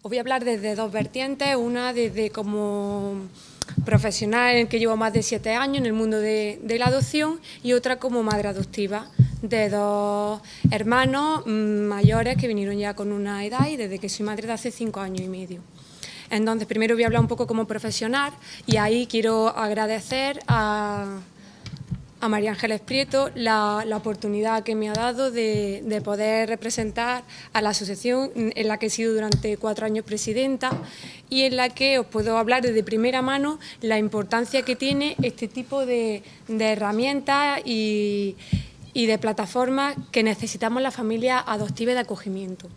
Os voy a hablar desde dos vertientes, una desde como profesional en el que llevo más de 7 años en el mundo de la adopción y otra como madre adoptiva de dos hermanos mayores que vinieron ya con una edad y desde que soy madre de hace 5 años y medio. Entonces, primero voy a hablar un poco como profesional y ahí quiero agradecer a María Ángeles Prieto la oportunidad que me ha dado de poder representar a la asociación en la que he sido durante 4 años presidenta y en la que os puedo hablar desde primera mano la importancia que tiene este tipo de herramientas y de plataformas que necesitamos las familias adoptivas de acogimiento.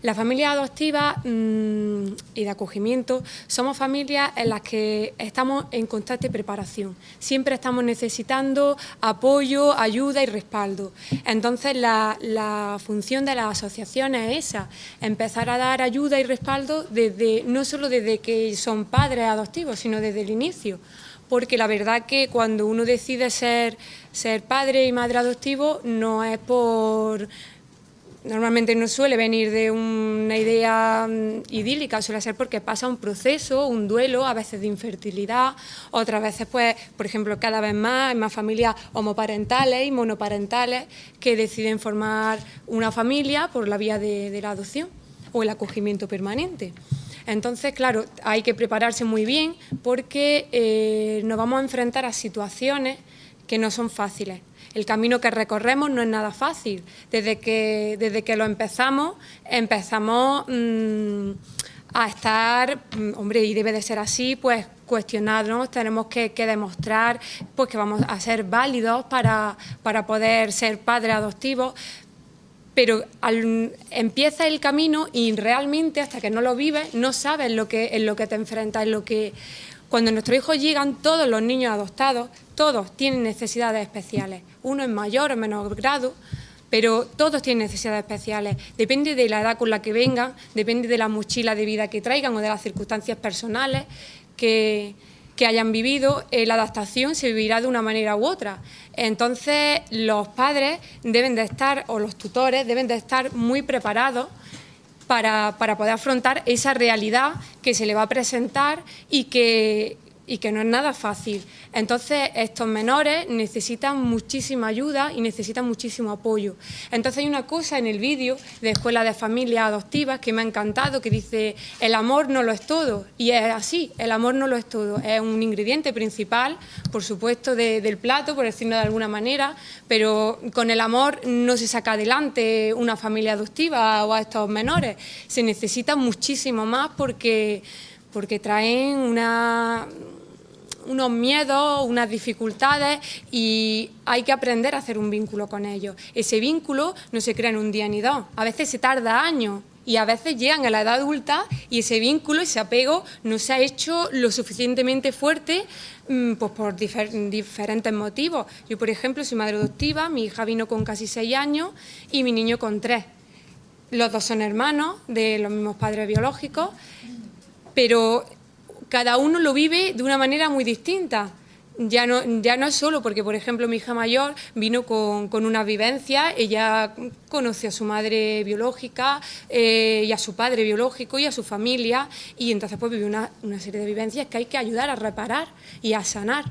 Las familias adoptivas y de acogimiento somos familias en las que estamos en constante preparación. Siempre estamos necesitando apoyo, ayuda y respaldo. Entonces, la función de las asociaciones es esa, empezar a dar ayuda y respaldo no solo desde que son padres adoptivos, sino desde el inicio. Porque la verdad que cuando uno decide ser padre y madre adoptivo no es por... Normalmente no suele venir de una idea idílica, suele ser porque pasa un proceso, un duelo, a veces de infertilidad, otras veces, pues, por ejemplo, cada vez más hay más familias homoparentales y monoparentales que deciden formar una familia por la vía de la adopción o el acogimiento permanente. Entonces, claro, hay que prepararse muy bien porque nos vamos a enfrentar a situaciones que no son fáciles. El camino que recorremos no es nada fácil. Desde que lo empezamos a estar, hombre, y debe de ser así, pues cuestionarnos, tenemos que demostrar pues, que vamos a ser válidos para poder ser padres adoptivos. Pero empieza el camino y realmente hasta que no lo vives no sabes en lo que te enfrentas, Cuando nuestros hijos llegan, todos los niños adoptados, todos tienen necesidades especiales, uno en mayor o menor grado, pero todos tienen necesidades especiales. Depende de la edad con la que vengan, depende de la mochila de vida que traigan o de las circunstancias personales que hayan vivido, la adaptación se vivirá de una manera u otra. Entonces, los padres deben de estar, o los tutores, deben de estar muy preparados para poder afrontar esa realidad que se le va a presentar y que no es nada fácil. Entonces, estos menores necesitan muchísima ayuda y necesitan muchísimo apoyo. Entonces, hay una cosa en el vídeo de Escuela de Familias Adoptivas que me ha encantado, que dice, el amor no lo es todo. Y es así, el amor no lo es todo. Es un ingrediente principal, por supuesto, del plato, por decirlo de alguna manera, pero con el amor no se saca adelante una familia adoptiva o a estos menores. Se necesita muchísimo más porque traen unos miedos, unas dificultades y hay que aprender a hacer un vínculo con ellos. Ese vínculo no se crea en un día ni dos, a veces se tarda años y a veces llegan a la edad adulta y ese vínculo, ese apego no se ha hecho lo suficientemente fuerte pues por diferentes motivos. Yo, por ejemplo, soy madre adoptiva, mi hija vino con casi 6 años y mi niño con 3. Los dos son hermanos de los mismos padres biológicos, pero cada uno lo vive de una manera muy distinta. Ya no es solo porque, por ejemplo, mi hija mayor vino con una vivencia, ella conoce a su madre biológica y a su padre biológico y a su familia y entonces pues vive una serie de vivencias que hay que ayudar a reparar y a sanar.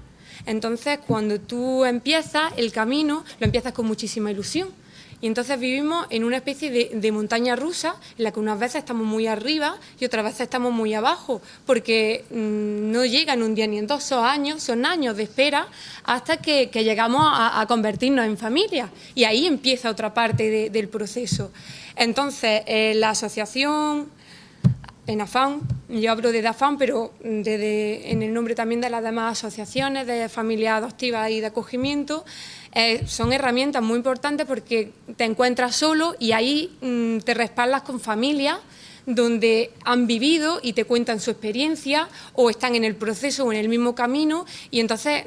Entonces, cuando tú empiezas el camino, lo empiezas con muchísima ilusión. Y entonces vivimos en una especie de montaña rusa en la que unas veces estamos muy arriba y otras veces estamos muy abajo, porque no llega en un día ni en 2, son años de espera hasta que llegamos a convertirnos en familia. Y ahí empieza otra parte del proceso. Entonces, la asociación en AFAN, yo hablo de AFAN, pero en el nombre también de las demás asociaciones de familias adoptivas y de acogimiento, son herramientas muy importantes porque te encuentras solo y ahí te respaldas con familias donde han vivido y te cuentan su experiencia o están en el proceso o en el mismo camino y entonces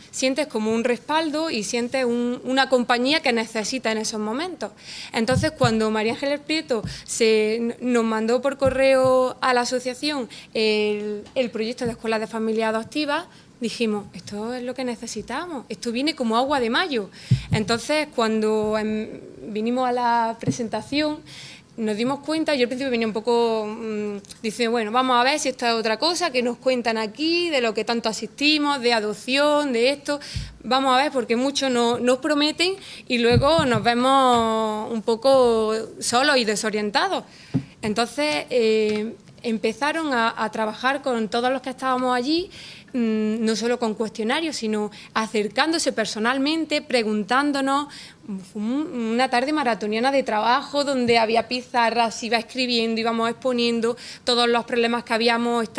sientes como un respaldo y sientes una compañía que necesitas en esos momentos. Entonces, cuando María Ángeles Prieto nos mandó por correo a la asociación el proyecto de Escuela de Familias Adoptivas, dijimos, esto es lo que necesitamos, esto viene como agua de mayo. Entonces, cuando vinimos a la presentación, nos dimos cuenta, yo al principio venía un poco diciendo, bueno, vamos a ver si esto es otra cosa, que nos cuentan aquí, de lo que tanto asistimos, de adopción, de esto, vamos a ver, porque muchos nos prometen y luego nos vemos un poco solos y desorientados. Entonces empezaron a trabajar con todos los que estábamos allí, no solo con cuestionarios, sino acercándose personalmente, preguntándonos. Una tarde maratoniana de trabajo donde había pizarras, iba escribiendo, íbamos exponiendo todos los problemas que habíamos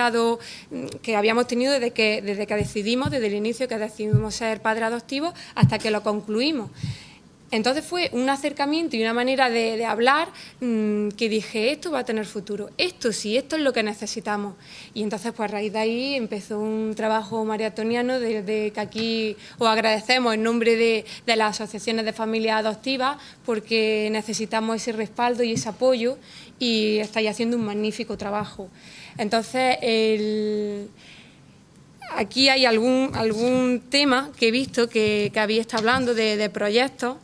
tenido desde que decidimos, desde el inicio que decidimos ser padres adoptivos hasta que lo concluimos. Entonces fue un acercamiento y una manera de hablar que dije, esto va a tener futuro, esto sí, esto es lo que necesitamos. Y entonces pues a raíz de ahí empezó un trabajo maratoniano desde que aquí os agradecemos en nombre de las asociaciones de familias adoptivas porque necesitamos ese respaldo y ese apoyo y estáis haciendo un magnífico trabajo. Entonces aquí hay algún tema que he visto que habéis estado hablando de proyectos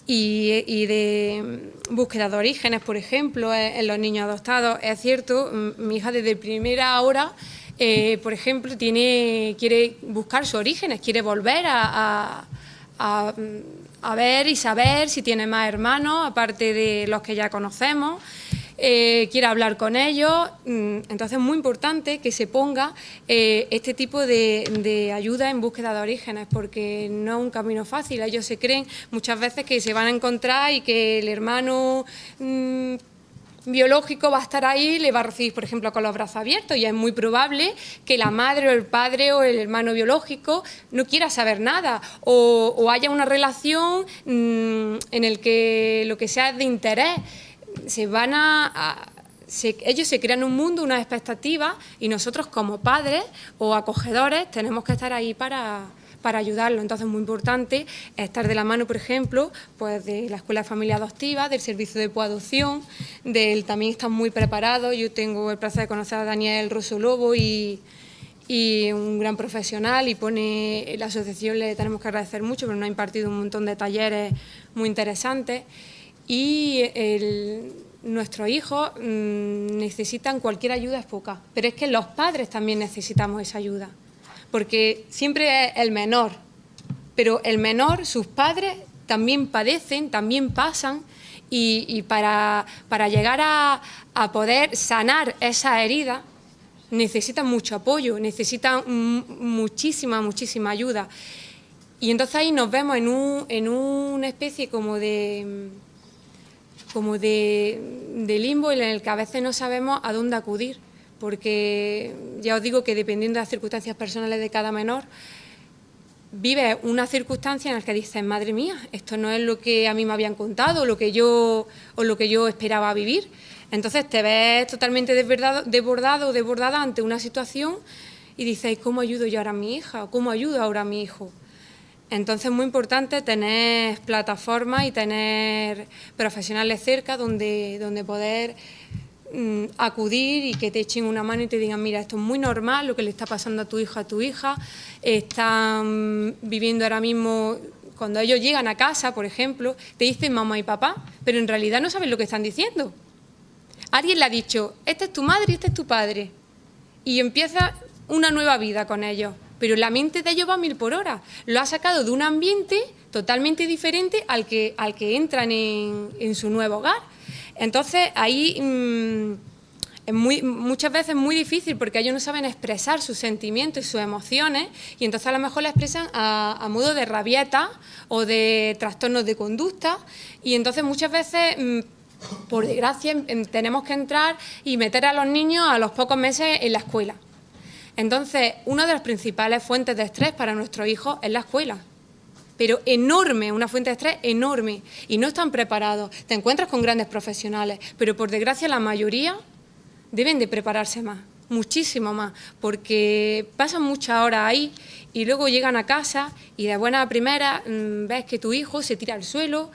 y de búsqueda de orígenes, por ejemplo, en los niños adoptados. Es cierto, mi hija desde primera hora, por ejemplo, quiere buscar sus orígenes, quiere volver a ver y saber si tiene más hermanos, aparte de los que ya conocemos. Quiere hablar con ellos, entonces es muy importante que se ponga este tipo de ayuda en búsqueda de orígenes, porque no es un camino fácil. Ellos se creen muchas veces que se van a encontrar y que el hermano biológico va a estar ahí, le va a recibir, por ejemplo, con los brazos abiertos, y es muy probable que la madre o el padre o el hermano biológico no quiera saber nada o haya una relación en el que lo que sea es de interés. Ellos se crean un mundo, unas expectativas, y nosotros como padres o acogedores tenemos que estar ahí para ayudarlo. Entonces es muy importante estar de la mano, por ejemplo, pues de la Escuela de Familia Adoptiva, del Servicio de Coadopción, también están muy preparados. Yo tengo el placer de conocer a Daniel Rosso Lobo y un gran profesional, y la asociación le tenemos que agradecer mucho, pero nos ha impartido un montón de talleres muy interesantes. Y nuestros hijos necesitan cualquier ayuda, es poca, pero es que los padres también necesitamos esa ayuda, porque siempre es el menor, pero el menor, sus padres también padecen, también pasan, y para llegar a poder sanar esa herida necesitan mucho apoyo, necesitan muchísima ayuda. Y entonces ahí nos vemos en una especie como de limbo en el que a veces no sabemos a dónde acudir, porque ya os digo que dependiendo de las circunstancias personales de cada menor, vive una circunstancia en la que dices, madre mía, esto no es lo que a mí me habían contado o lo que yo esperaba vivir. Entonces te ves totalmente desbordado o desbordada ante una situación y dices, ¿cómo ayudo yo ahora a mi hija? ¿Cómo ayudo ahora a mi hijo? Entonces es muy importante tener plataformas y tener profesionales cerca donde poder acudir y que te echen una mano y te digan, mira, esto es muy normal, lo que le está pasando a tu hijo, a tu hija, están viviendo ahora mismo. Cuando ellos llegan a casa, por ejemplo, te dicen mamá y papá, pero en realidad no saben lo que están diciendo. Alguien le ha dicho, esta es tu madre y este es tu padre, y empieza una nueva vida con ellos. Pero la mente de ellos va a 1000 por hora. Lo ha sacado de un ambiente totalmente diferente al que entran en su nuevo hogar. Entonces, ahí muchas veces es muy difícil porque ellos no saben expresar sus sentimientos y sus emociones, y entonces a lo mejor la expresan a modo de rabieta o de trastornos de conducta, y entonces muchas veces, por desgracia, tenemos que entrar y meter a los niños a los pocos meses en la escuela. Entonces, una de las principales fuentes de estrés para nuestros hijos es la escuela, pero enorme, una fuente de estrés enorme, y no están preparados. Te encuentras con grandes profesionales, pero por desgracia la mayoría deben de prepararse más, muchísimo más, porque pasan muchas horas ahí y luego llegan a casa y de buena a primera ves que tu hijo se tira al suelo,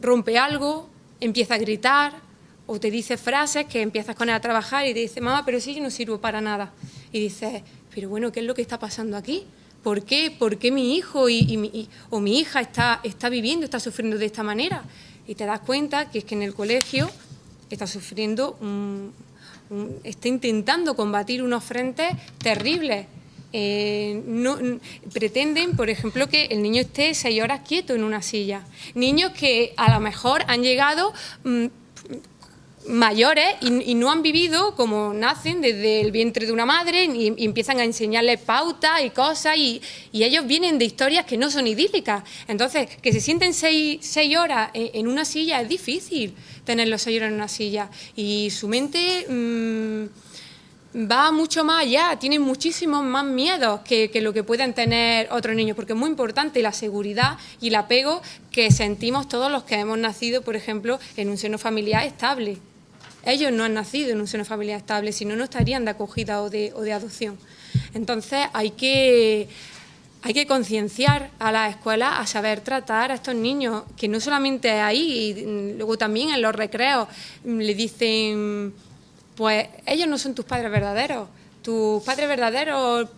rompe algo, empieza a gritar o te dice frases que empiezas con él a trabajar y te dice, mamá, pero si yo no sirvo para nada. Y dices, pero bueno, ¿qué es lo que está pasando aquí? ¿por qué mi hijo o mi hija está viviendo, está sufriendo de esta manera? Y te das cuenta que es que en el colegio está sufriendo, está intentando combatir unos frentes terribles. Pretenden, por ejemplo, que el niño esté 6 horas quieto en una silla. Niños que a lo mejor han llegado mayores y no han vivido como nacen desde el vientre de una madre y empiezan a enseñarles pautas y cosas y ellos vienen de historias que no son idílicas. Entonces, que se sienten 6 horas en una silla es difícil tenerlos 6 horas en una silla y su mente va mucho más allá, tienen muchísimos más miedos que lo que puedan tener otros niños, porque es muy importante la seguridad y el apego que sentimos todos los que hemos nacido, por ejemplo, en un seno familiar estable. Ellos no han nacido en un seno familiar estable, si no, no estarían de acogida o de adopción. Entonces hay que concienciar a las escuelas a saber tratar a estos niños, que no solamente ahí, luego también en los recreos le dicen, pues ellos no son tus padres verdaderos. Tus padres verdaderos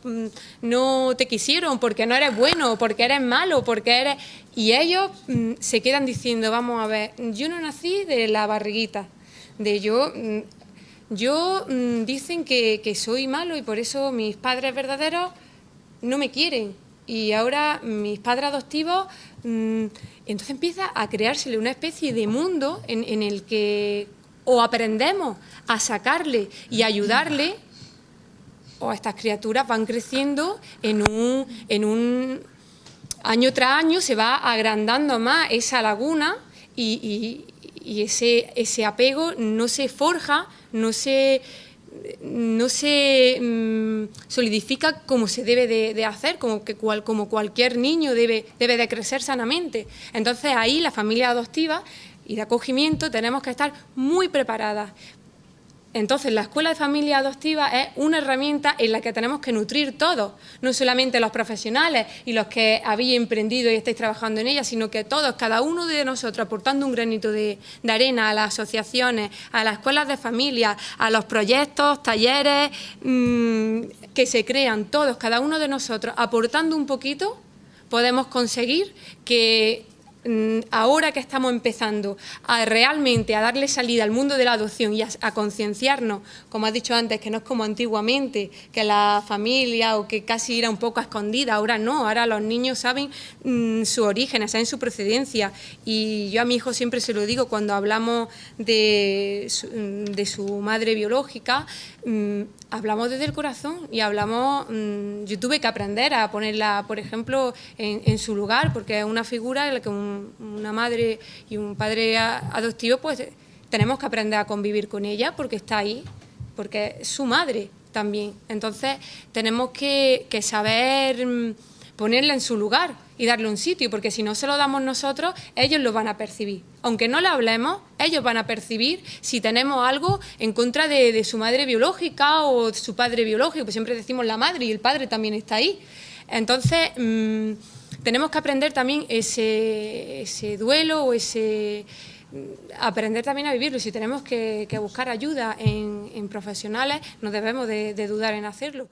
no te quisieron porque no eres bueno, porque eres malo, porque eres... Y ellos se quedan diciendo, vamos a ver, yo no nací de la barriguita, dicen que soy malo y por eso mis padres verdaderos no me quieren. Y ahora mis padres adoptivos, entonces empieza a creársele una especie de mundo en el que o aprendemos a sacarle y ayudarle, o estas criaturas van creciendo en un año tras año se va agrandando más esa laguna y ese apego no se forja, no se solidifica como se debe de hacer, como cualquier niño debe de crecer sanamente. Entonces ahí la familia adoptiva y de acogimiento tenemos que estar muy preparadas. Entonces, la escuela de familia adoptiva es una herramienta en la que tenemos que nutrir todos, no solamente los profesionales y los que habéis emprendido y estáis trabajando en ella, sino que todos, cada uno de nosotros, aportando un granito de arena a las asociaciones, a las escuelas de familia, a los proyectos, talleres que se crean, todos, cada uno de nosotros, aportando un poquito, podemos conseguir que ahora que estamos empezando realmente a darle salida al mundo de la adopción y a concienciarnos, como has dicho antes, que no es como antiguamente, que la familia o que casi era un poco escondida, ahora no, ahora los niños saben su origen, saben su procedencia y yo a mi hijo siempre se lo digo cuando hablamos de su madre biológica, hablamos desde el corazón y hablamos, yo tuve que aprender a ponerla, por ejemplo, en su lugar, porque es una figura en la que una madre y un padre adoptivo, pues tenemos que aprender a convivir con ella porque está ahí, porque es su madre también. Entonces tenemos que saber ponerla en su lugar y darle un sitio, porque si no se lo damos nosotros, ellos lo van a percibir. Aunque no le hablemos, ellos van a percibir si tenemos algo en contra de su madre biológica o de su padre biológico, pues siempre decimos la madre y el padre también está ahí. Entonces, tenemos que aprender también ese duelo o aprender también a vivirlo. Si tenemos que buscar ayuda en profesionales, no debemos de dudar en hacerlo.